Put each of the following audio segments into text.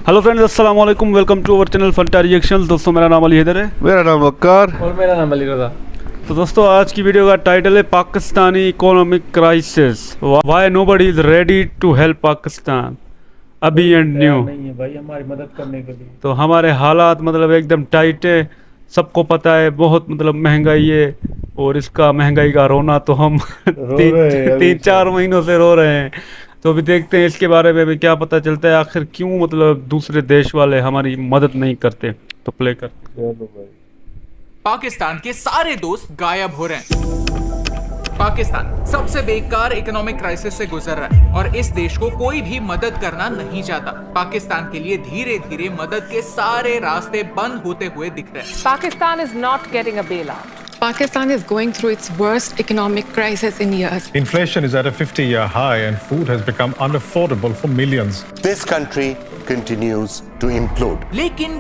Hello friends, अस्सलाम वालेकुम। Welcome to our channel Fanta reactions. दोस्तों, मेरा नाम अली हैदर है। मेरा नाम वक्कार और मेरा नाम अली रज़ा। तो दोस्तों, आज की वीडियो का टाइटल है Pakistani economic crisis, why nobody is ready to help Pakistan अभी एंड न्यू। नहीं है भाई हमारी मदद करने के लिए। तो हमारे हालात मतलब एकदम टाइट है, सबको पता है। बहुत मतलब महंगाई है, और इसका महंगाई का रोना तो हम तीन चार महीनों से रो रहे हैं। तो अभी देखते हैं इसके बारे में भी क्या पता चलता है, आखिर क्यों मतलब दूसरे देश वाले हमारी मदद नहीं करते। तो प्ले कर। पाकिस्तान के सारे दोस्त गायब हो रहे हैं। पाकिस्तान सबसे बेकार इकोनॉमिक क्राइसिस से गुजर रहा है और इस देश को कोई भी मदद करना नहीं चाहता। पाकिस्तान के लिए धीरे धीरे मदद के सारे रास्ते बंद होते हुए दिख रहे हैं। Pakistan is not getting a bailout. Pakistan is going through its worst economic crisis in years. Inflation is at a 50-year high and food has become unaffordable for millions. This country continues to implode. लेकिन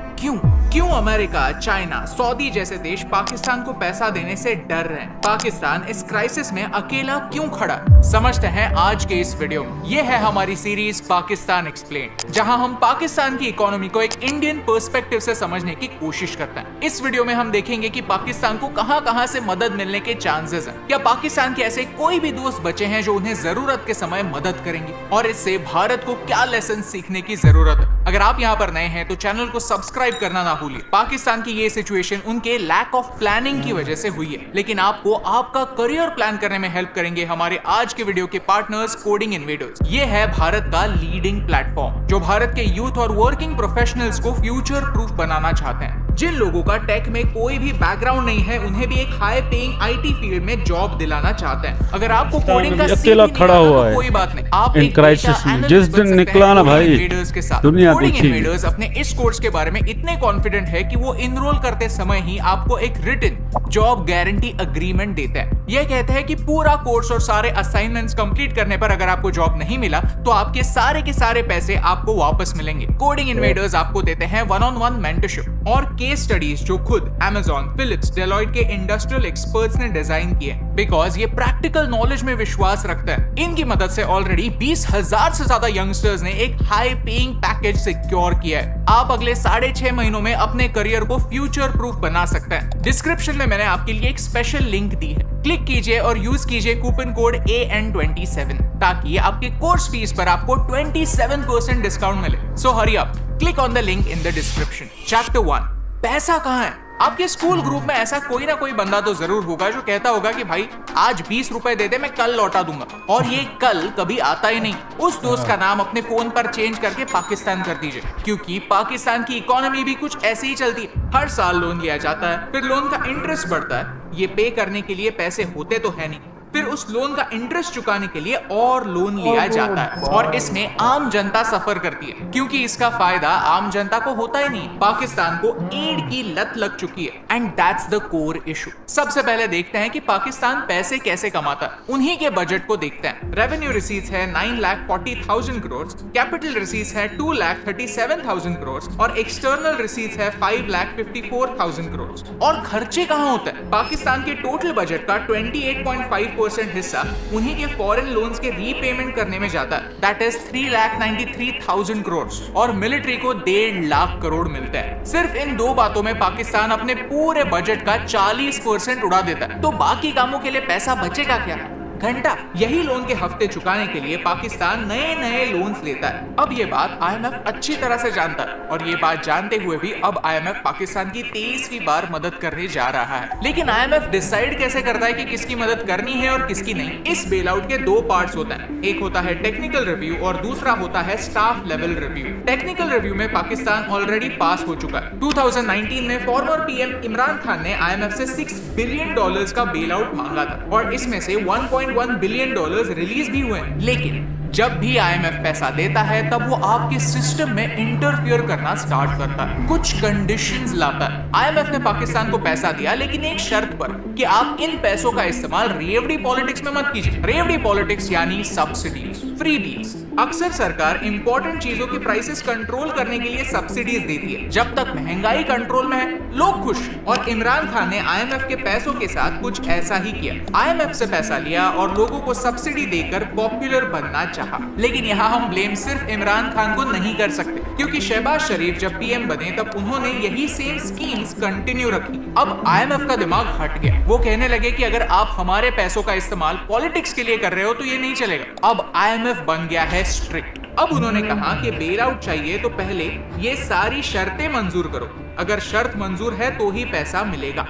क्यों America, China, Saudi जैसे देश पाकिस्तान को पैसा देने से डर रहे हैं? पाकिस्तान इस क्राइसिस में अकेला क्यों खड़ा? समझते हैं आज के इस वीडियो में। ये है हमारी सीरीज पाकिस्तान एक्सप्लेन, जहां हम पाकिस्तान की इकोनॉमी को एक इंडियन पर्सपेक्टिव से समझने की कोशिश करते हैं। इस वीडियो में हम देखेंगे कि पाकिस्तान को कहां से मदद मिलने के चांसेस हैं, या पाकिस्तान के ऐसे कोई भी दोस्त बचे हैं जो उन्हें जरूरत के समय मदद करेंगे, और इससे भारत को क्या लेसन सीखने की जरूरत है। अगर आप यहाँ पर नए हैं तो चैनल को सब्सक्राइब करना ना भूलिए। पाकिस्तान की ये सिचुएशन उनके लैक ऑफ प्लानिंग की वजह से हुई है, लेकिन आपको आपका करियर प्लान करने में हेल्प करेंगे हमारे आज के वीडियो के पार्टनर्स कोडिंग इन्वेडर्स। ये है भारत का लीडिंग प्लेटफॉर्म जो भारत के यूथ और वर्किंग प्रोफेशनल्स को फ्यूचर प्रूफ बनाना चाहते हैं। जिन लोगों का टेक में कोई भी बैकग्राउंड नहीं है, उन्हें भी एक हाई पेइंग आईटी फील्ड में जॉब दिलाना चाहते हैं। अगर आपको कोडिंग का अकेला खड़ा हुआ है कोई बात नहीं, आप इन एक क्राइसिस में। जिस दिन निकला ना भाई के साथ दुनिया कोडिंग देखी। इन्वेडर्स अपने इस कोर्स के बारे में इतने कॉन्फिडेंट है कि वो इनरोल करते समय ही आपको एक रिटन जॉब गारंटी अग्रीमेंट देते हैं। यह कहते हैं कि पूरा कोर्स और सारे असाइनमेंट्स कंप्लीट करने पर अगर आपको जॉब नहीं मिला तो आपके सारे के सारे पैसे आपको वापस मिलेंगे। कोडिंग इन्वेडर्स आपको देते हैं 1-on-1 मेंटरशिप और केस स्टडीज जो खुद Amazon, Philips, Deloitte के इंडस्ट्रियल एक्सपर्ट्स ने डिजाइन किए, बिकॉज ये प्रैक्टिकल नॉलेज में विश्वास रखता है। इनकी मदद से ऑलरेडी 20,000 से ज्यादा यंगस्टर्स ने एक हाई पेइंग पैकेज सिक्योर किया है। आप अगले 6.5 महीनों में अपने करियर को फ्यूचर प्रूफ बना सकते हैं। डिस्क्रिप्शन में मैंने आपके लिए एक स्पेशल लिंक दी है, क्लिक कीजिए और यूज कीजिए कूपन कोड AN27 ताकि आपके कोर्स फीस पर आपको 27% डिस्काउंट मिले। So hurry up, click on the link in the description. Chapter 1, पैसा कहाँ है? आपके स्कूल ग्रुप में ऐसा कोई ना कोई बंदा तो जरूर होगा जो कहता होगा कि भाई आज 20 रुपए दे दे, मैं कल लौटा दूंगा, और ये कल कभी आता ही नहीं। उस दोस्त का नाम अपने फोन पर चेंज करके पाकिस्तान कर दीजिए, क्योंकि पाकिस्तान की इकोनॉमी भी कुछ ऐसे ही चलती है। हर साल लोन लिया जाता है, फिर लोन का इंटरेस्ट बढ़ता है। ये पे करने के लिए पैसे होते तो है नहीं, फिर उस लोन का इंटरेस्ट चुकाने के लिए और लोन लिया जाता है, और इसमें आम जनता सफर करती है, क्योंकि इसका फायदा आम जनता को होता ही नहीं। पाकिस्तान को एड की लत लग चुकी है, and that's the core issue. सबसे पहले देखते हैं कि पाकिस्तान पैसे कैसे कमाता है। उन्हीं के बजट को देखते हैं। रेवेन्यू रिसीट्स है 9,40,000 करोड़, कैपिटल रिसीट्स है 2,37,000 करोड़, और एक्सटर्नल रिसीट्स है 5,54,000 करोड़। और खर्चे कहाँ होते हैं? पाकिस्तान के टोटल बजट का 28.5% हिस्सा उन्हीं के फॉरेन लोन्स के रीपेमेंट करने में जाता है, दैट इज 3,93,000 करोड़, और मिलिट्री को 1.5 लाख करोड़ मिलता है। सिर्फ इन दो बातों में पाकिस्तान अपने पूरे बजट का 40% उड़ा देता है। तो बाकी कामों के लिए पैसा बचेगा क्या? घंटा। यही लोन के हफ्ते चुकाने के लिए पाकिस्तान नए लोन्स लेता है। अब ये बात IMF अच्छी तरह से जानता है, और ये बात जानते हुए भी अब IMF पाकिस्तान की 23वीं बार मदद करने जा रहा है। लेकिन IMF डिसाइड कैसे करता है कि किसकी मदद करनी है और किसकी नहीं? इस बेल आउट के 2 पार्ट्स होते हैं, एक होता है टेक्निकल रिव्यू और दूसरा होता है staff level review. Technical review में पाकिस्तान ऑलरेडी पास हो चुका है। 2019 में फॉर्मर PM इमरान खान ने IMF से $6 बिलियन का बेल आउट मांगा था, और इसमें से $1.1 बिलियन रिलीज भी हुए। लेकिन जब भी IMF पैसा देता है तब वो आपके सिस्टम में इंटरफियर करना स्टार्ट करता है, कुछ कंडीशंस लाता है। IMF ने पाकिस्तान को पैसा दिया, लेकिन एक शर्त पर कि आप इन पैसों का इस्तेमाल रेवड़ी पॉलिटिक्स में मत कीजिए। रेवड़ी पॉलिटिक्स यानी सब्सिडीज, फ्रीबीज। अक्सर सरकार इंपॉर्टेंट चीजों की प्राइसेस कंट्रोल करने के लिए सब्सिडीज देती है। जब तक महंगाई कंट्रोल में है, लोग खुश। और इमरान खान ने IMF के पैसों के साथ कुछ ऐसा ही किया। IMF से पैसा लिया और लोगों को सब्सिडी देकर पॉपुलर बनना चाहा। लेकिन यहाँ हम ब्लेम सिर्फ इमरान खान को नहीं कर सकते, क्योंकि शहबाज शरीफ जब पीएम बने तब उन्होंने यही सेम स्कीम्स कंटिन्यू रखी। अब आईएमएफ का दिमाग हट गया, वो कहने लगे कि अगर आप हमारे पैसों का इस्तेमाल पॉलिटिक्स के लिए कर रहे हो तो ये नहीं चलेगा। अब आईएमएफ बन गया है स्ट्रिक्ट। अब उन्होंने कहा कि बेल आउट चाहिए तो पहले ये सारी शर्तें मंजूर करो, अगर शर्त मंजूर है तो ही पैसा मिलेगा।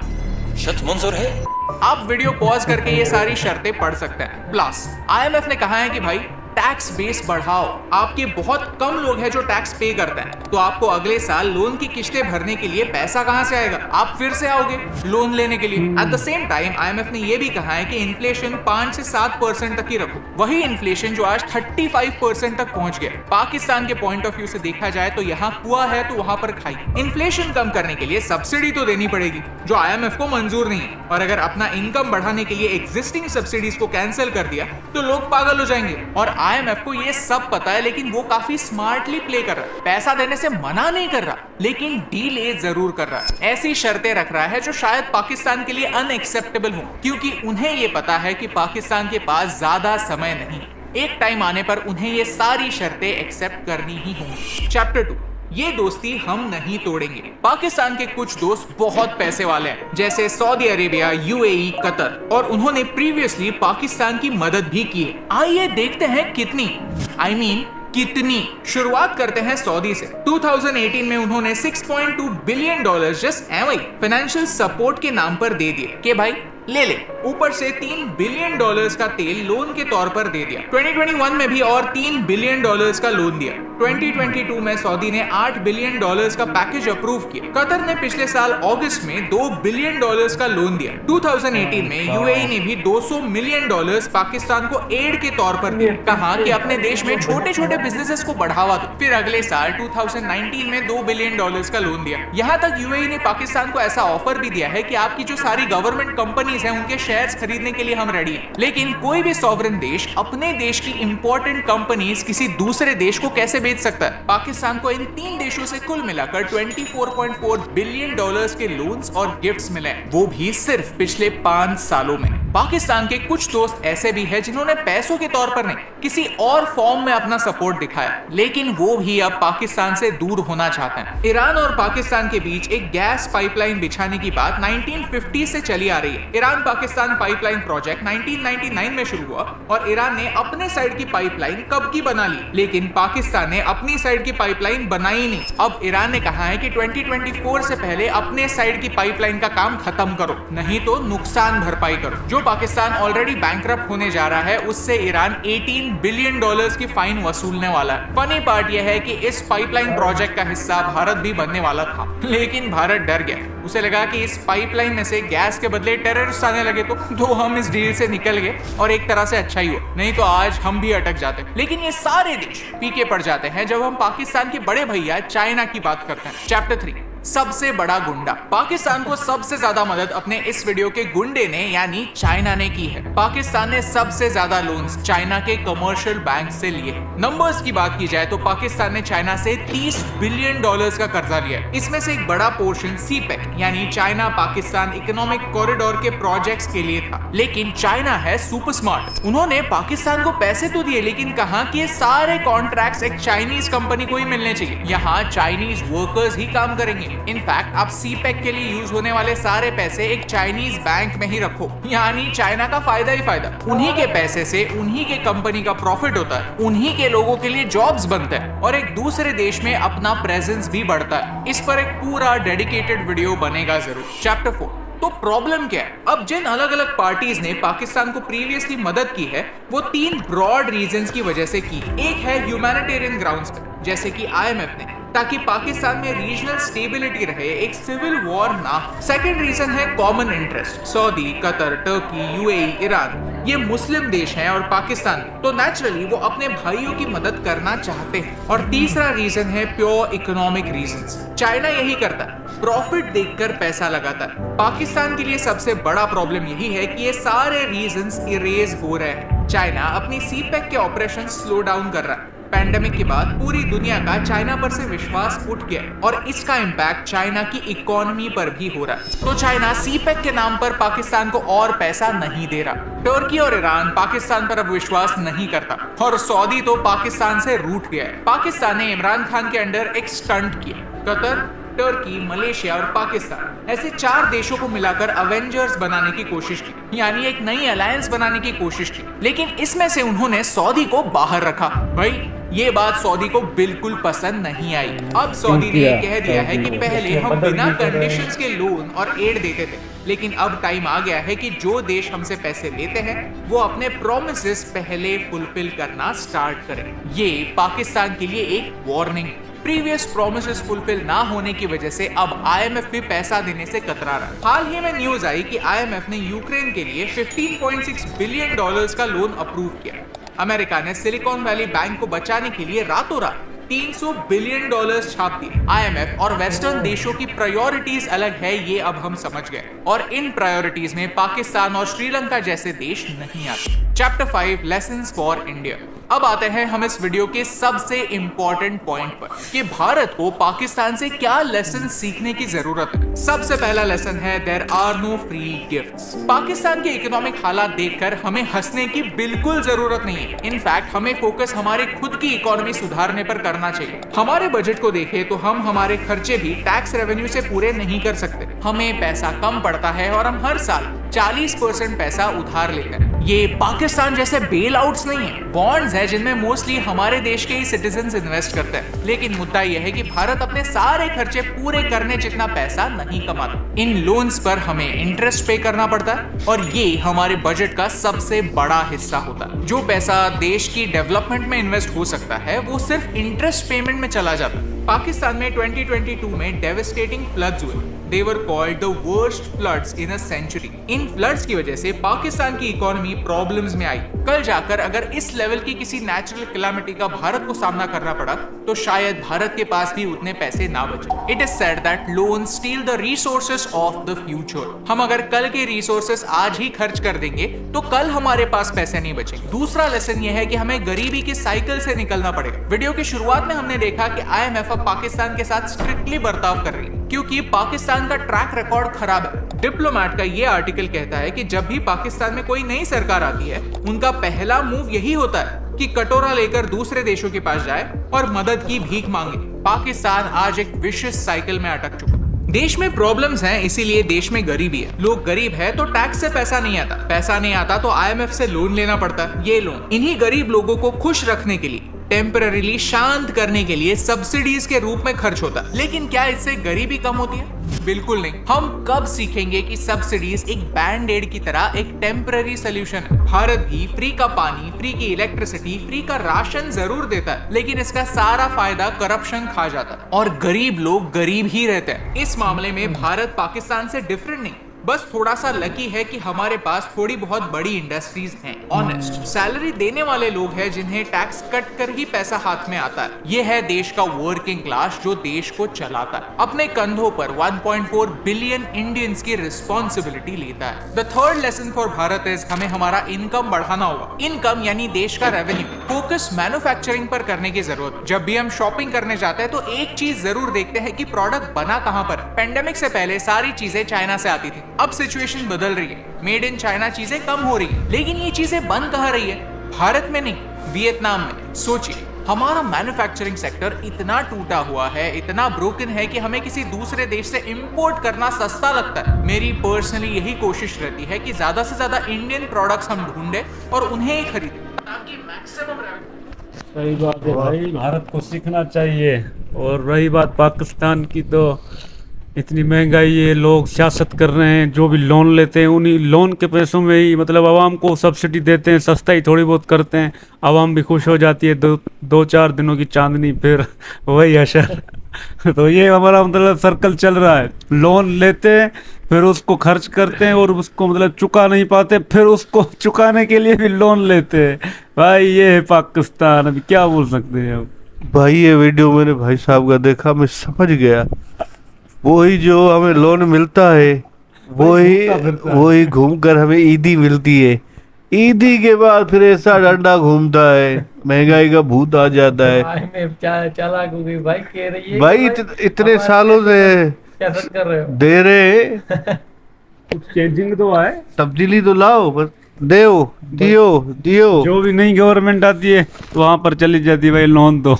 शर्त मंजूर है? आप वीडियो पॉज करके ये सारी शर्तें पढ़ सकते हैं। प्लस आईएमएफ ने कहा है कि भाई टैक्स बेस बढ़ाओ, आपके बहुत कम लोग हैं जो टैक्स पे करते हैं, तो आपको अगले साल लोन की किस्तें भरने के लिए पैसा कहां से आएगा? आप फिर से आओगे लोन लेने के लिए। At the same time IMF ने यह भी कहा है कि इन्फ्लेशन 5 से 7% तक ही रखो, वही इन्फ्लेशन जो आज 35% तक पहुंच गया। पाकिस्तान के पॉइंट ऑफ व्यू से देखा जाए तो यहाँ कुआ है तो वहां पर खाई। इन्फ्लेशन कम करने के लिए सब्सिडी तो देनी पड़ेगी जो आईएमएफ को मंजूर नहीं है, और अगर अपना इनकम बढ़ाने के लिए एग्जिस्टिंग सब्सिडीज को कैंसिल कर दिया तो लोग पागल हो जाएंगे। और आईएमएफ को ये सब पता है, लेकिन वो काफी स्मार्टली प्ले कर रहा है। पैसा देने से मना नहीं कर रहा, लेकिन डीले जरूर कर रहा है। ऐसी शर्तें रख रहा है जो शायद पाकिस्तान के लिए अनएक्सेप्टेबल हो, क्योंकि उन्हें ये पता है कि पाकिस्तान के पास ज्यादा समय नहीं, एक टाइम आने पर उन्हें ये सारी शर्तें एक्सेप्ट करनी ही होंगी। चैप्टर 2, ये दोस्ती हम नहीं तोड़ेंगे। पाकिस्तान के कुछ दोस्त बहुत पैसे वाले हैं, जैसे सऊदी अरेबिया, यूएई, कतर, और उन्होंने प्रीवियसली पाकिस्तान की मदद भी की है। आइए देखते हैं कितनी, कितनी। शुरुआत करते हैं सऊदी से। 2018 में उन्होंने $6.2 बिलियन जस्ट एवं फाइनेंशियल सपोर्ट के नाम पर दे दिए कि भाई ले। ऊपर से $3 बिलियन का तेल लोन के तौर पर दे दिया। 2021 में भी और $3 बिलियन का लोन दिया। 2022 में सऊदी ने $8 बिलियन का पैकेज अप्रूव किया। कतर ने पिछले साल अगस्त में $2 बिलियन का लोन दिया। 2018 में यूएई ने भी $200 मिलियन पाकिस्तान को एड के तौर पर दिया। कहा कि अपने देश में छोटे छोटे बिजनेसेस को बढ़ावा दो। फिर अगले साल 2019 में $2 बिलियन का लोन दिया। यहाँ तक यूएई ने पाकिस्तान को ऐसा ऑफर भी दिया है कि आपकी जो सारी गवर्नमेंट कंपनीज हैं उनके शेयर्स खरीदने के लिए हम रेडी हैं। लेकिन कोई भी सॉवरेन देश अपने देश की इंपॉर्टेंट कंपनीज किसी दूसरे देश को कैसे बेच सकता है? पाकिस्तान को इन 3 देशों से कुल मिलाकर $24.4 बिलियन के लोन्स और गिफ्ट्स मिले, वो भी सिर्फ पिछले 5 सालों में। पाकिस्तान के कुछ दोस्त ऐसे भी हैं जिन्होंने पैसों के तौर पर नहीं, किसी और फॉर्म में अपना सपोर्ट दिखाया, लेकिन वो भी अब पाकिस्तान से दूर होना चाहते हैं। ईरान और पाकिस्तान के बीच एक गैस पाइपलाइन बिछाने की बात 1950 से चली आ रही है। ईरान पाकिस्तान पाइपलाइन प्रोजेक्ट 1999 में शुरू हुआ और ईरान ने अपने साइड की पाइपलाइन कब की बना ली, लेकिन पाकिस्तान ने अपनी साइड की पाइपलाइन बनाई नहीं। अब ईरान ने कहा है कि 2024 से पहले अपने साइड की पाइपलाइन का काम खत्म करो, नहीं तो नुकसान भरपाई करो। जो पाकिस्तान ऑलरेडी बैंकरप्ट होने जा रहा है, उससे ईरान $18 बिलियन की फाइन वसूलने वाला है। फनी पार्ट यह है कि इस पाइपलाइन प्रोजेक्ट का हिस्सा भारत भी बनने वाला था, लेकिन भारत डर गया। उसे लगा कि इस पाइपलाइन में से गैस के बदले टेररिस्ट आने लगे तो हम इस डील से निकल गए, और एक तरह से अच्छा ही हुआ, नहीं तो आज हम भी अटक जाते। लेकिन ये सारे देश पीके पड़ जाते हैं जब हम पाकिस्तान के बड़े भैया चाइना की बात करते हैं। चैप्टर 3, सबसे बड़ा गुंडा। पाकिस्तान को सबसे ज्यादा मदद अपने इस वीडियो के गुंडे ने यानी चाइना ने की है। पाकिस्तान ने सबसे ज्यादा लोन्स चाइना के कमर्शियल बैंक से लिए। नंबर्स की बात की जाए तो पाकिस्तान ने चाइना से $30 बिलियन का कर्जा लिया है। इसमें से एक बड़ा पोर्शन सीपेक यानी चाइना पाकिस्तान इकोनॉमिक कॉरिडोर के प्रोजेक्ट्स के लिए था। लेकिन चाइना है सुपर स्मार्ट, उन्होंने पाकिस्तान को पैसे तो दिए, लेकिन कहा कि ये सारे कॉन्ट्रैक्ट्स एक चाइनीज कंपनी को ही मिलने चाहिए, यहाँ चाइनीज वर्कर्स ही काम करेंगे। इनफैक्ट आप सीपेक के लिए यूज होने वाले सारे पैसे एक चाइनीज बैंक में ही रखो, यानी चाइना का फायदा ही फायदा। उन्हीं के पैसे से उन्हीं के कंपनी का प्रॉफिट होता है, उन्हीं के लोगों के लिए जॉब्स बनते हैं और एक दूसरे देश में अपना प्रेजेंस भी बढ़ता है। इस पर एक पूरा डेडिकेटेड वीडियो बनेगा जरूर। चैप्टर 4, तो प्रॉब्लम क्या है? अब जिन अलग अलग पार्टीज ने पाकिस्तान को प्रीवियसली मदद की है वो 3 ब्रॉड रीजंस की वजह से की। एक है ह्यूमैनिटेरियन ग्राउंड्स पे, जैसे कि आईएमएफ ने, ताकि पाकिस्तान में रीजनल स्टेबिलिटी रहे, एक सिविल वॉर ना हो। सेकंड रीजन है common interest. Saudi, Qatar, Turkey, UAE, Iran ये मुस्लिम देश हैं और पाकिस्तान तो नेचुरली वो अपने भाइयों की मदद करना चाहते हैं। और तीसरा रीजन है प्योर इकोनॉमिक रीजंस। चाइना यही करता है, प्रॉफिट देखकर पैसा लगाता है। पाकिस्तान के लिए सबसे बड़ा प्रॉब्लम यही है कि ये सारे रीजंस इरेज हो रहे हैं। चाइना अपनी सीपेक के ऑपरेशन स्लो डाउन कर रहा है। पैंडेमिक के बाद पूरी दुनिया का चाइना पर से विश्वास उठ गया और इसका इम्पैक्ट चाइना की इकोनॉमी पर भी हो रहा है। तो चाइना सीपेक के नाम पर पाकिस्तान को और पैसा नहीं दे रहा। तुर्की और ईरान पाकिस्तान पर अब विश्वास नहीं करता और सऊदी तो पाकिस्तान से रूठ गया है। पाकिस्तान ने इमरान खान के अंडर एक स्टंट किया। कतर, तुर्की, मलेशिया और पाकिस्तान ऐसे 4 देशों को मिलाकर अवेंजर्स बनाने की कोशिश की, यानी एक नई अलायंस बनाने की कोशिश की। लेकिन इसमें से उन्होंने सऊदी को बाहर रखा। भाई ये बात सऊदी को बिल्कुल पसंद नहीं आई। अब सऊदी ने कह दिया है कि पहले हम बिना कंडीशंस के लोन और एड देते थे, लेकिन अब टाइम आ गया है कि जो देश हमसे पैसे लेते हैं वो अपने प्रोमिसेस पहले फुलफिल करना स्टार्ट करें। ये पाकिस्तान के लिए एक वार्निंग। प्रीवियस प्रोमिसेस फुलफिल ना होने की वजह से अब आईएमएफ भी पैसा देने से कतरा रहा है। हाल ही में न्यूज आई कि आईएमएफ ने यूक्रेन के लिए $15.6 बिलियन का लोन अप्रूव किया। अमेरिका ने सिलिकॉन वैली बैंक को बचाने के लिए रातों रात $300 बिलियन छाप दिए। आईएमएफ और वेस्टर्न देशों की प्रायोरिटीज अलग है, ये अब हम समझ गए, और इन प्रायोरिटीज में पाकिस्तान और श्रीलंका जैसे देश नहीं आते। Chapter 5 lessons for India. अब आते हैं हम इस वीडियो के सबसे इंपॉर्टेंट पॉइंट पर कि भारत को पाकिस्तान से क्या लेसन सीखने की जरूरत है। सबसे पहला लेसन है there are no free gifts. Pakistan के इकोनॉमिक हालात देखकर हमें हंसने की बिल्कुल जरूरत नहीं है। इनफैक्ट हमें फोकस हमारे खुद की इकोनॉमी सुधारने पर करना चाहिए। हमारे बजट को देखें तो हम हमारे खर्चे भी टैक्स रेवेन्यू से पूरे नहीं कर सकते। हमें पैसा कम पड़ता है और हम हर साल 40% पैसा उधार लेते हैं। ये पाकिस्तान जैसे बेल आउट्स नहीं है, बॉन्ड्स है जिनमें मोस्टली हमारे देश के ही सिटीजन्स इन्वेस्ट करते हैं। लेकिन मुद्दा यह है कि भारत अपने सारे खर्चे पूरे करने जितना पैसा नहीं कमाता। इन लोन्स पर हमें इंटरेस्ट पे करना पड़ता है और ये हमारे बजट का सबसे बड़ा हिस्सा होता है। जो पैसा देश की डेवलपमेंट में इन्वेस्ट हो सकता है वो सिर्फ इंटरेस्ट पेमेंट में चला जाता है। पाकिस्तान में 2022 में डेविस्टेटिंग फ्लड्स हुए। They were called the worst floods in a century. In floods की वजह से पाकिस्तान की इकोनॉमी प्रॉब्लम्स में आई। कल जाकर अगर इस लेवल की किसी नेचुरल कैलामिटी का भारत को सामना करना पड़ा तो शायद भारत के पास भी उतने पैसे ना बचे। It is said that loans steal the resources of the future. हम अगर कल के रिसोर्सेस आज ही खर्च कर देंगे तो कल हमारे पास पैसे नहीं बचेंगे। दूसरा लेसन यह है कि हमें गरीबी के साइकिल से निकलना पड़ेगा। वीडियो की शुरुआत में हमने देखा कि IMF अब पाकिस्तान के साथ स्ट्रिक्टली बर्ताव कर रही है क्योंकि पाकिस्तान का ट्रैक रिकॉर्ड खराब है। डिप्लोमैट का ये आर्टिकल कहता है कि जब भी पाकिस्तान में कोई नई सरकार आती है उनका पहला मूव यही होता है कि कटोरा लेकर दूसरे देशों के पास जाए और मदद की भीख मांगे। पाकिस्तान आज एक विशियस साइकिल में अटक चुका। देश में प्रॉब्लम्स हैं, इसीलिए देश में गरीबी है। लोग गरीब है तो टैक्स से पैसा नहीं आता, पैसा नहीं आता तो IMF से लोन लेना पड़ता है। ये लोन इन्हीं गरीब लोगों को खुश रखने के लिए, टेम्पररीली शांत करने के लिए सब्सिडीज के रूप में खर्च होता है। लेकिन क्या इससे गरीबी कम होती है? बिल्कुल नहीं। हम कब सीखेंगे कि सब्सिडीज एक बैंड एड की तरह एक टेम्पररी सोल्यूशन है। भारत भी फ्री का पानी, फ्री की इलेक्ट्रिसिटी, फ्री का राशन जरूर देता है, लेकिन इसका सारा फायदा करप्शन खा जाता है और गरीब लोग गरीब ही रहते हैं। इस मामले में भारत पाकिस्तान से डिफरेंट नहीं, बस थोड़ा सा लकी है कि हमारे पास थोड़ी बहुत बड़ी इंडस्ट्रीज हैं। ऑनेस्ट सैलरी देने वाले लोग हैं जिन्हें टैक्स कट कर ही पैसा हाथ में आता है। ये है देश का वर्किंग क्लास जो देश को चलाता है। अपने कंधों पर 1.4 बिलियन इंडियंस की रिस्पॉन्सिबिलिटी लेता है। The third lesson for Bharat is हमें हमारा इनकम बढ़ाना होगा। इनकम यानी देश का रेवेन्यू। फोकस मैन्युफैक्चरिंग पर करने की जरूरत है। जब भी हम शॉपिंग करने जाते हैं तो एक चीज जरूर देखते हैं कि प्रोडक्ट बना कहां पर। पेंडेमिक से पहले सारी चीजें चाइना से आती थी, अब सिचुएशन बदल रही है। मेड इन चाइना चीजें कम हो रही है, लेकिन ये चीजें बन कहां रही है? भारत में नहीं, वियतनाम में। सोचिए, हमारा मैन्युफैक्चरिंग सेक्टर इतना टूटा हुआ है, इतना ब्रोकन है कि हमें किसी दूसरे देश से इंपोर्ट करना सस्ता लगता है। मेरी पर्सनली यही कोशिश रहती है कि ज्यादा से ज्यादा इंडियन प्रोडक्ट्स हम ढूंढे और उन्हें ही खरीदें ताकि मैक्सिमम रेवेन्यू। सही बात है भाई, भारत को सीखना चाहिए। और रही बात पाकिस्तान की, तो इतनी महंगाई है, लोग सियासत कर रहे हैं, जो भी लोन लेते हैं उन्हीं लोन के पैसों में ही मतलब आवाम को सब्सिडी देते हैं, सस्ताई थोड़ी बहुत करते हैं, आवाम भी खुश हो जाती है। दो चार दिनों की चांदनी, फिर वही असर। तो ये हमारा मतलब सर्कल चल रहा है। लोन लेते हैं, फिर उसको खर्च करते हैं और उसको मतलब चुका नहीं पाते, फिर उसको चुकाने के लिए भी लोन लेते हैं। भाई ये है पाकिस्तान, अभी क्या बोल सकते हैं अब। भाई ये वीडियो मैंने भाई साहब का देखा, मैं समझ गया। वही जो हमें लोन मिलता है वही घूमकर हमें ईदी मिलती है। ईदी के बाद फिर ऐसा डंडा घूमता है। महंगाई का भूत आ जाता है। भाई मैं चालाक हो गई भाई, कह रही है भाई इतने सालों से सियासत कर रहे हो। दे रहे, कुछ चेंजिंग तो आए, तब्दीली तो लाओ, बस दियो जो भी नई गवर्नमेंट आती है तो वहां पर चली जाती है भाई लोन दो,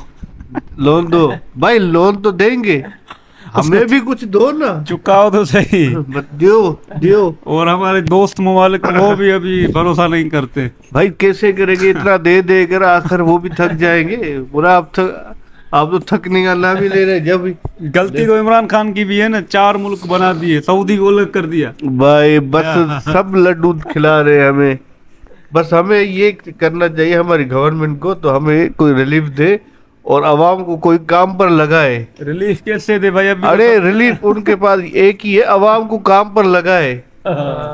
लोन दो भाई, लोन तो देंगे, हमें भी कुछ दो ना, चुकाओ तो सही। बस दियो। और हमारे दोस्त ममालिक वो भी अभी भरोसा नहीं करते। भाई कैसे करेंगे, इतना दे कर आखिर वो भी थक जाएंगे। बोला आप तो थकने का नाम ही ले रहे। जब गलती तो इमरान खान की भी है ना, 4 मुल्क बना दिए, सऊदी को अलग कर दिया भाई, बस सब लड्डू खिला रहे हैं हमें। बस हमें ये करना चाहिए हमारी गवर्नमेंट को, तो हमें कोई रिलीफ दे और आवाम को कोई काम पर लगाए। रिलीफ कैसे दे भाई? अभी अरे रिलीफ उनके पास एक ही है, आवाम को काम पर लगाए,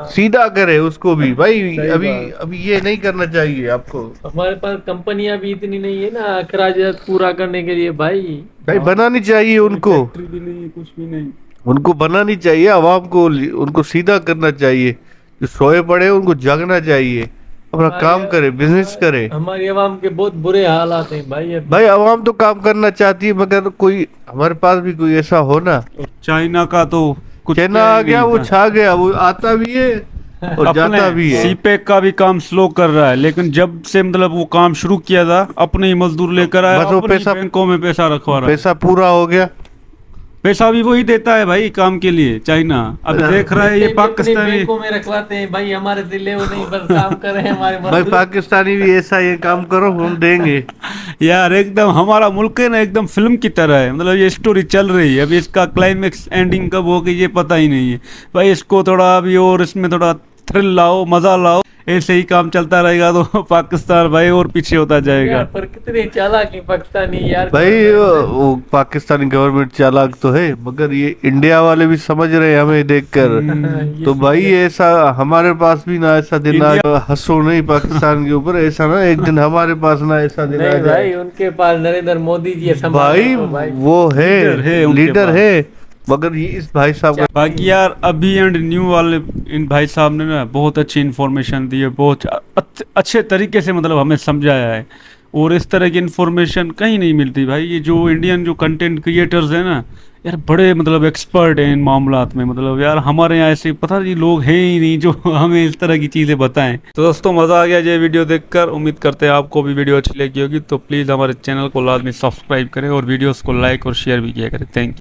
सीधा करे उसको भी भाई। अभी ये नहीं करना चाहिए आपको। हमारे पास कंपनियां भी इतनी नहीं है ना अखराजात पूरा करने के लिए भाई बनानी चाहिए उनको, फैक्ट्री भी नहीं, कुछ भी नहीं। उनको बनानी चाहिए, आवाम को उनको सीधा करना चाहिए। जो सोए पड़े उनको जागना चाहिए, अपना काम करे, बिजनेस करे। हमारी आवाम के बहुत बुरे हालात हैं भाई। भाई आवाम तो काम करना चाहती है, मगर कोई हमारे पास भी कोई ऐसा हो ना। चाइना का तो कुछ चाइना आ गया, वो छा गया, वो आता भी है और जाता भी है। सीपेक का भी काम स्लो कर रहा है, लेकिन जब से मतलब वो काम शुरू किया था अपने ही मजदूर लेकर आया, बस वो अपनी पैसा, बैंकों में पैसा रखवा रहा है। पैसा पूरा हो गया, पैसा भी वही देता है भाई काम के लिए चाइना। अब देख रहा है ये पाकिस्तानी बैंकों में रखवाते हैं भाई, हमारे से ले वो नहीं, बस काम कर रहे हैं हमारे भाई पाकिस्तानी भी ऐसा ये काम करो, हम देंगे। यार एकदम हमारा मुल्क है ना, एकदम फिल्म की तरह है। मतलब ये स्टोरी चल रही है, अभी इसका क्लाइमेक्स एंडिंग कब होगी ये पता ही नहीं है भाई। इसको थोड़ा अभी और इसमें थोड़ा थ्रिल लाओ, मजा लाओ, ऐसे ही काम चलता रहेगा तो पाकिस्तान भाई और पीछे होता जाएगा। पर कितने चालाक है पाकिस्तानी यार भाई वो पाकिस्तानी गवर्नमेंट चालाक तो है, मगर ये इंडिया वाले भी समझ रहे हैं हमें देखकर। तो भाई ऐसा हमारे पास भी ना ऐसा दिन आ, हंसो नहीं पाकिस्तान के ऊपर, ऐसा ना एक दिन हमारे पास ना ऐसा दिन आ नहीं जाए। भाई, उनके पास नरेंद्र मोदी जी है भाई वो है लीडर है, मगर ये इस भाई साहब का बाकी यार अभी एंड न्यू वाले इन भाई साहब ने ना बहुत अच्छी इन्फॉर्मेशन दी है, बहुत अच्छे तरीके से मतलब हमें समझाया है। और इस तरह की इन्फॉर्मेशन कहीं नहीं मिलती भाई। ये जो इंडियन जो कंटेंट क्रिएटर्स हैं ना यार, बड़े मतलब एक्सपर्ट हैं इन मामलात में। मतलब यार हमारे यहाँ ऐसे पता नहीं लोग हैं ही नहीं जो हमें इस तरह की चीज़ें बताएं। तो दोस्तों मज़ा आ गया ये वीडियो देखकर। उम्मीद करते हैं आपको भी वीडियो अच्छी लगी होगी। तो प्लीज़ हमारे चैनल को लाजमी सब्सक्राइब करें और वीडियोस को लाइक और शेयर भी किया करें। Thank you.